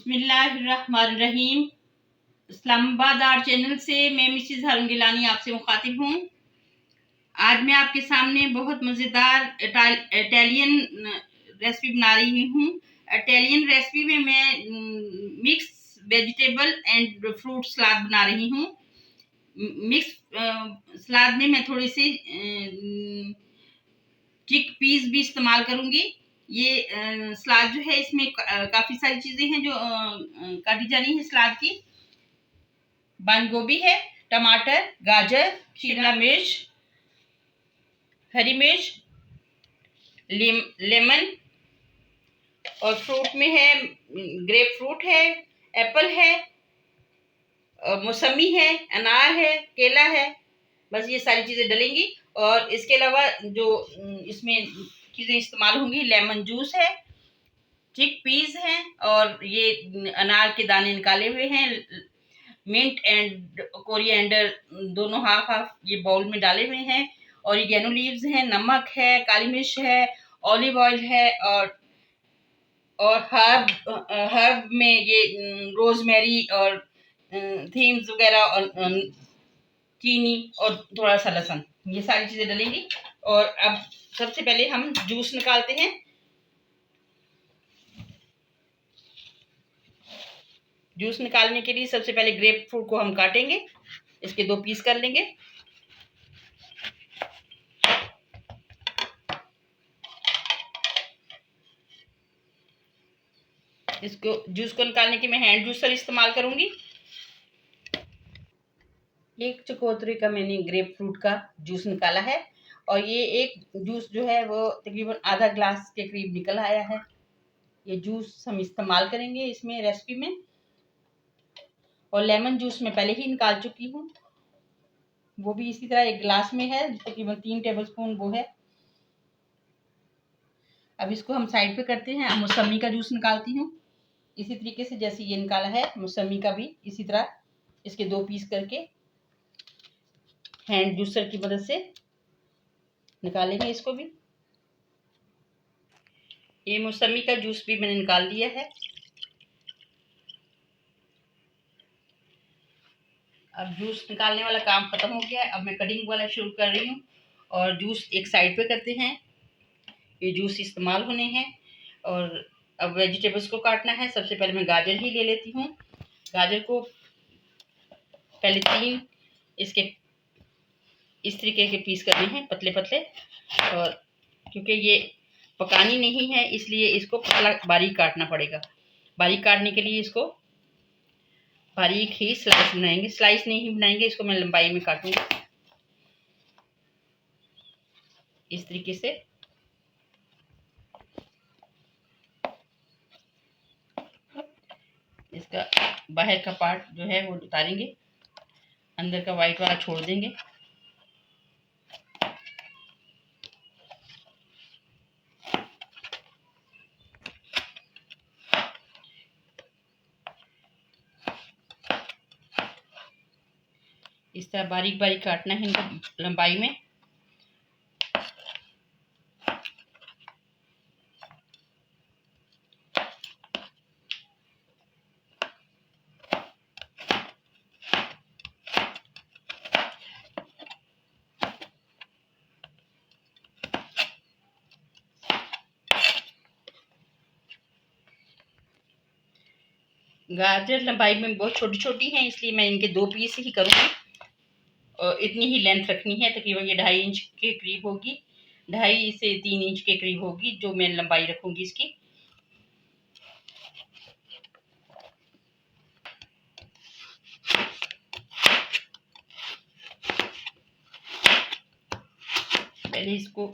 बिस्मिल्लाहिर्रहमानिर्रहीम। Islamabad art channel से मैं मिसिज हारून गिलानी आपसे मुखातिब हूँ। आज मैं आपके सामने बहुत मज़ेदार इटालियन रेसिपी बना रही हूँ। इटालियन रेसिपी में मैं mix vegetable and fruit salad बना रही हूँ। मिक्स सलाद में मैं थोड़ी सी चिक पीस भी इस्तेमाल करूँगी। ये सलाद जो है इसमें काफ़ी सारी चीज़ें हैं जो काटी जानी है सलाद की। बंद गोभी है, टमाटर, गाजर, शिमला मिर्च, हरी मिर्च, लेमन, और फ्रूट में है ग्रेप फ्रूट है, एप्पल है, मौसमी है, अनार है, केला है। बस ये सारी चीज़ें डलेंगी। और इसके अलावा जो इसमें चीज़ें इस्तेमाल होंगी, लेमन जूस है, चिक पीस हैं, और ये अनार के दाने निकाले हुए हैं, मिंट एंड कोरिएंडर दोनों हाफ हाफ ये बाउल में डाले हुए हैं, और ये ऑरिगेनो लीव्स हैं, नमक है, काली मिर्च है, ऑलिव ऑयल है, और हर्ब में ये रोजमेरी और थीम्स वगैरह, और चीनी, और थोड़ा सा लहसुन, ये सारी चीज़ें डलेंगी। और अब सबसे पहले हम जूस निकालते हैं। जूस निकालने के लिए सबसे पहले ग्रेप फ्रूट को हम काटेंगे, इसके 2 पीस कर लेंगे। इसको जूस को निकालने के मैं हैंड जूसर इस्तेमाल करूंगी। 1 चकोतरे का मैंने ग्रेप फ्रूट का जूस निकाला है, और ये एक जूस जो है वो तकरीबन आधा ग्लास के करीब निकल आया है। ये जूस हम इस्तेमाल करेंगे इसमें रेसिपी में। और लेमन जूस मैं पहले ही निकाल चुकी हूँ, वो भी इसी तरह 1 गिलास में है, तकरीबन 3 टेबलस्पून वो है। अब इसको हम साइड पे करते हैं। मौसमी का जूस निकालती हूँ इसी तरीके से जैसे ये निकाला है। मौसमी का भी इसी तरह इसके 2 पीस करके हैंड जूसर की मदद से निकालेंगे इसको भी। ये मौसमी का जूस भी मैंने निकाल लिया है। अब जूस निकालने वाला काम खत्म हो गया है। अब मैं कटिंग वाला शुरू कर रही हूँ, और जूस एक साइड पे करते हैं। ये जूस इस्तेमाल होने हैं। और अब वेजिटेबल्स को काटना है। सबसे पहले मैं गाजर ही ले लेती हूँ। गाजर को पहले 3 इसके इस तरीके के पीस करने हैं, पतले पतले। और क्योंकि ये पकानी नहीं है इसलिए इसको पतला बारीक काटना पड़ेगा। बारीक काटने के लिए इसको बारीक ही स्लाइस बनाएंगे। स्लाइस नहीं बनाएंगे, इसको मैं लंबाई में काटूंगी इस तरीके से। इसका बाहर का पार्ट जो है वो उतारेंगे, अंदर का वाइट वाला छोड़ देंगे। इस तरह बारीक बारीक काटना है इनको लंबाई में। गाजर लंबाई में बहुत छोटी छोटी हैं, इसलिए मैं इनके 2 पीस ही करूँगी। और इतनी ही लेंथ रखनी है, तकरीबन ये 2.5 इंच के करीब होगी, 2.5 से 3 इंच के करीब होगी जो मैं लंबाई रखूँगी इसकी। पहले इसको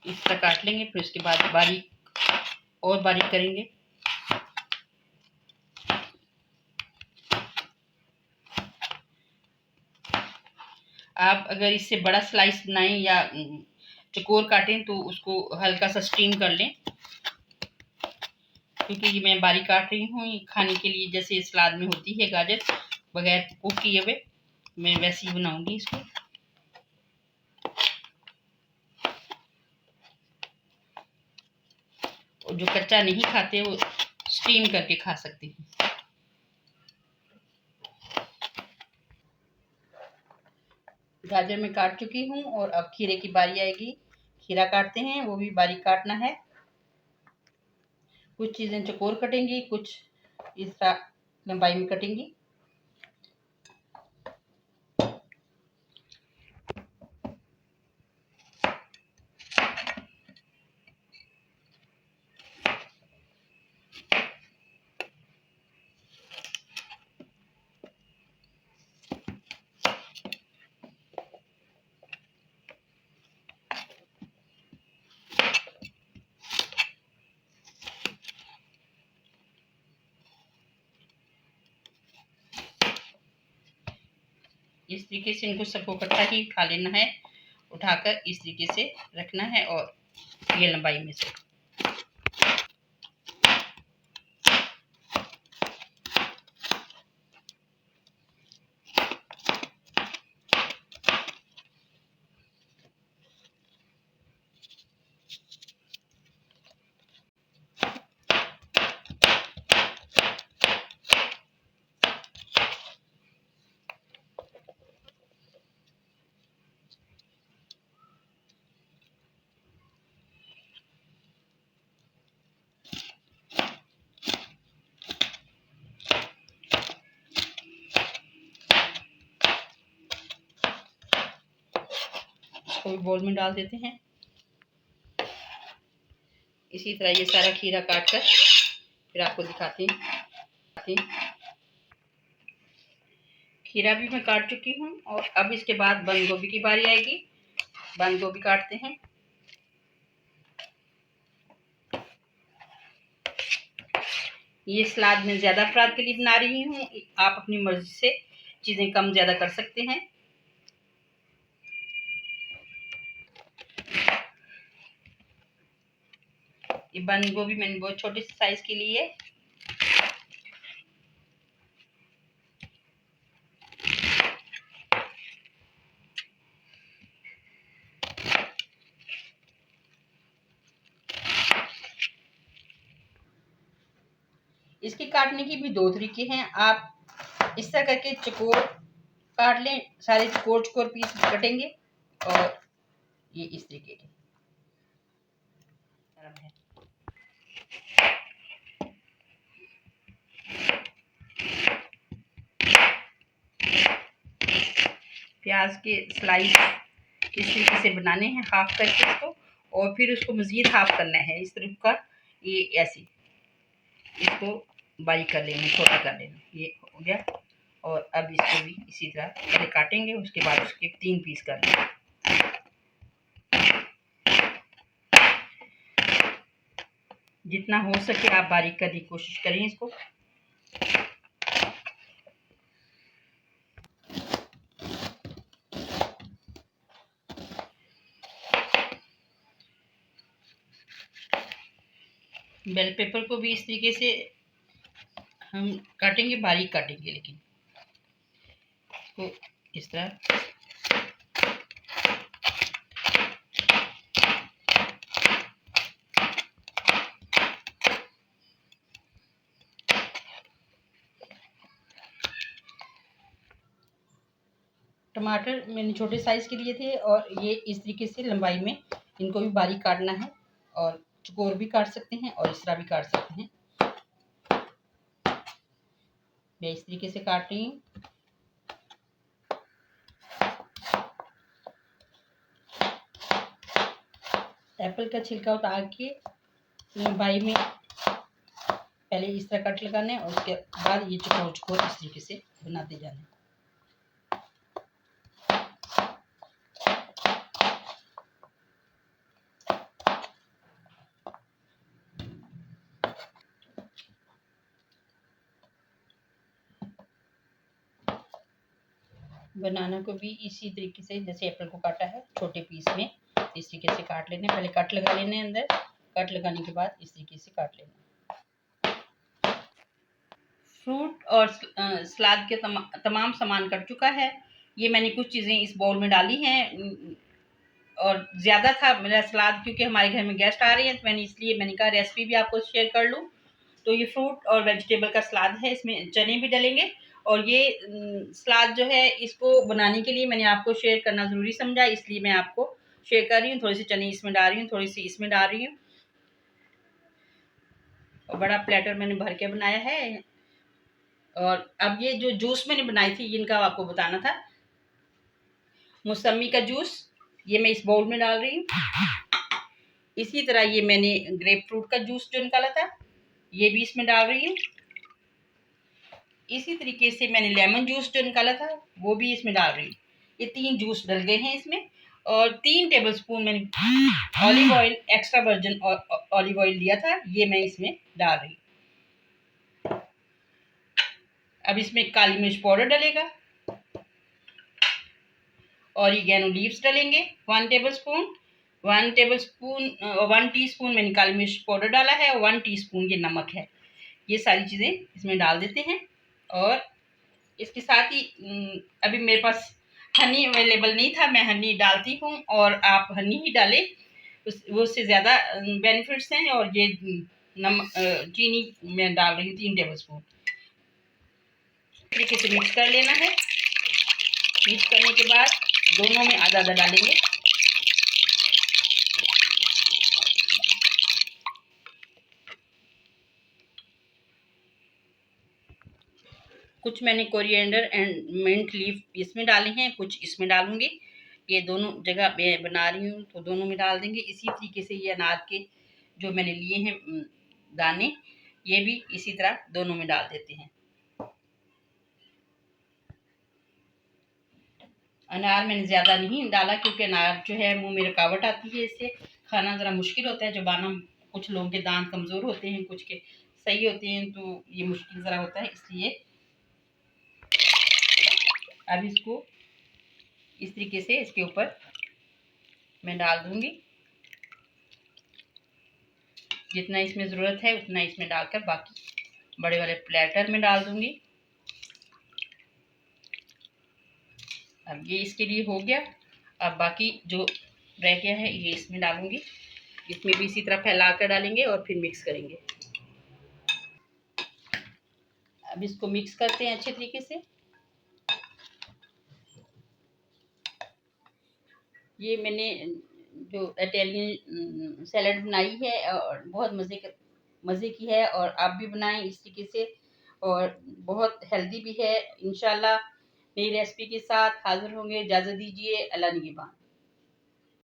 इस तरह काट लेंगे, फिर उसके बाद बारीक और बारीक करेंगे। आप अगर इससे बड़ा स्लाइस बनाएं या चकोर काटें तो उसको हल्का सा स्टीम कर लें, क्योंकि ये मैं बारीक काट रही हूँ। ये खाने के लिए जैसे सलाद में होती है गाजर बगैर कुक किए हुए, मैं वैसे ही बनाऊंगी इसको। और जो कच्चा नहीं खाते वो स्टीम करके खा सकती हैं। गाजर मैं काट चुकी हूँ और अब खीरे की बारी आएगी। खीरा काटते हैं, वो भी बारीक काटना है। कुछ चीज़ें चौकोर कटेंगी, कुछ इस तरह लंबाई में कटेंगी। इस तरीके से इनको सबको इकट्ठा ही उठा लेना है। उठाकर इस तरीके से रखना है और ये लंबाई में से इसको भी बोल में डाल देते हैं। इसी तरह ये सारा खीरा काट कर फिर आपको दिखाती हूँ। खीरा भी मैं काट चुकी हूँ और अब इसके बाद बंद गोभी की बारी आएगी। बंद गोभी काटते हैं। ये सलाद मैं ज़्यादा अफराद के लिए बना रही हूँ, आप अपनी मर्जी से चीज़ें कम ज़्यादा कर सकते हैं। ये बंद गोभी मैंने बहुत छोटे साइज के लिए है। इसके काटने की भी दो तरीके हैं। आप इस तरह करके चकोर काट लें, सारे चकोर चकोर पीस कटेंगे और ये इस तरीके के नरम है। प्याज के स्लाइस इस तरीके से बनाने हैं, हाफ करके इसको, और फिर उसको मज़ीद हाफ करना है इस तरह का। ये ऐसी इसको बारीक कर लेना, छोटा कर लेना। ये हो गया। और अब इसको भी इसी तरह पहले काटेंगे, उसके बाद उसके 3 पीस कर लेंगे। जितना हो सके आप बारीक करने की कोशिश करें इसको। बेल पेपर को भी इस तरीके से हम काटेंगे, बारीक काटेंगे, लेकिन इसको इस तरह टमाटर मैंने छोटे साइज़ के लिए थे और ये इस तरीके से लंबाई में इनको भी बारीक काटना है। और चकोर भी काट सकते हैं और इस तरह भी काट सकते हैं। मैं इस तरीके से काट रही हूँ। एप्पल का छिलका उतार के लंबाई में पहले इस तरह कट लगाना है और उसके बाद ये चकोर चकोर इस तरीके से बनाते जाना है। बनाना को भी इसी तरीके से जैसे एप्पल को काटा है छोटे पीस में इस तरीके से काट लेने। पहले कट लगा लेने अंदर, कट लगाने के बाद इस तरीके से काट लेना। फ्रूट और सलाद के तमाम सामान कट चुका है। ये मैंने कुछ चीज़ें इस बाउल में डाली हैं और ज़्यादा था मेरा सलाद, क्योंकि हमारे घर में गेस्ट आ रहे हैं तो मैंने कहा रेसिपी भी आपको शेयर कर लूँ। तो ये फ्रूट और वेजिटेबल का सलाद है, इसमें चने भी डलेंगे। और ये सलाद जो है इसको बनाने के लिए मैंने आपको शेयर करना ज़रूरी समझा, इसलिए मैं आपको शेयर कर रही हूँ। थोड़ी सी चने इसमें डाल रही हूँ, थोड़ी सी इसमें डाल रही हूँ। और बड़ा प्लेटर मैंने भर के बनाया है। और अब ये जो जूस मैंने बनाई थी इनका आपको बताना था। मौसमी का जूस ये मैं इस बाउल में डाल रही हूँ। इसी तरह ये मैंने ग्रेप फ्रूट का जूस जो निकाला था ये भी इसमें डाल रही हूँ। इसी तरीके से मैंने लेमन जूस जो निकाला था वो भी इसमें डाल रही हूँ। ये 3 जूस डल गए हैं इसमें। और 3 टेबलस्पून मैंने olive oil, extra virgin olive oil लिया था, ये मैं इसमें डाल रही हूँ। अब इसमें काली मिर्च पाउडर डलेगा, ऑरिगेनो लीव्स डलेंगे 1 टेबलस्पून। 1 टीस्पून मैंने काली मिर्च पाउडर डाला है और 1 टीस्पून ये नमक है। ये सारी चीज़ें इसमें डाल देते हैं। और इसके साथ ही अभी मेरे पास हनी अवेलेबल नहीं था, मैं हनी डालती हूँ और आप हनी ही डालें, उससे ज़्यादा बेनिफिट्स हैं। और ये चीनी मैं डाल रही हूँ 3 टेबलस्पून। तरीके से मिक्स कर लेना है। मिक्स करने के बाद दोनों में आधा आधा डालेंगे। कुछ मैंने कोरिएंडर एंड मिंट लीफ इसमें डाले हैं, कुछ इसमें डालूंगी। ये दोनों जगह मैं बना रही हूँ तो दोनों में डाल देंगे। इसी तरीके से ये अनार के जो मैंने लिए हैं दाने, ये भी इसी तरह दोनों में डाल देते हैं। अनार मैंने ज़्यादा नहीं डाला क्योंकि अनार जो है मुंह में रुकावट आती है, इससे खाना ज़रा मुश्किल होता है। चबाना कुछ लोगों के दांत कमज़ोर होते हैं, कुछ के सही होते हैं, तो ये मुश्किल ज़रा होता है, इसलिए अब इसको इस तरीके से इसके ऊपर मैं डाल दूंगी। जितना इसमें ज़रूरत है उतना इसमें डालकर बाकी बड़े वाले प्लेटर में डाल दूंगी। अब ये इसके लिए हो गया। अब बाकी जो रह गया है ये इसमें डालूंगी। इसमें भी इसी तरह फैला कर डालेंगे और फिर मिक्स करेंगे। अब इसको मिक्स करते हैं अच्छे तरीके से। ये मैंने जो इटालियन सैलड बनाई है और बहुत मज़े की है, और आप भी बनाएं इस तरीके से, और बहुत हेल्दी भी है। इंशाल्लाह नई रेसिपी के साथ हाजिर होंगे। इजाज़त दीजिए। अल्लाह निगहबान।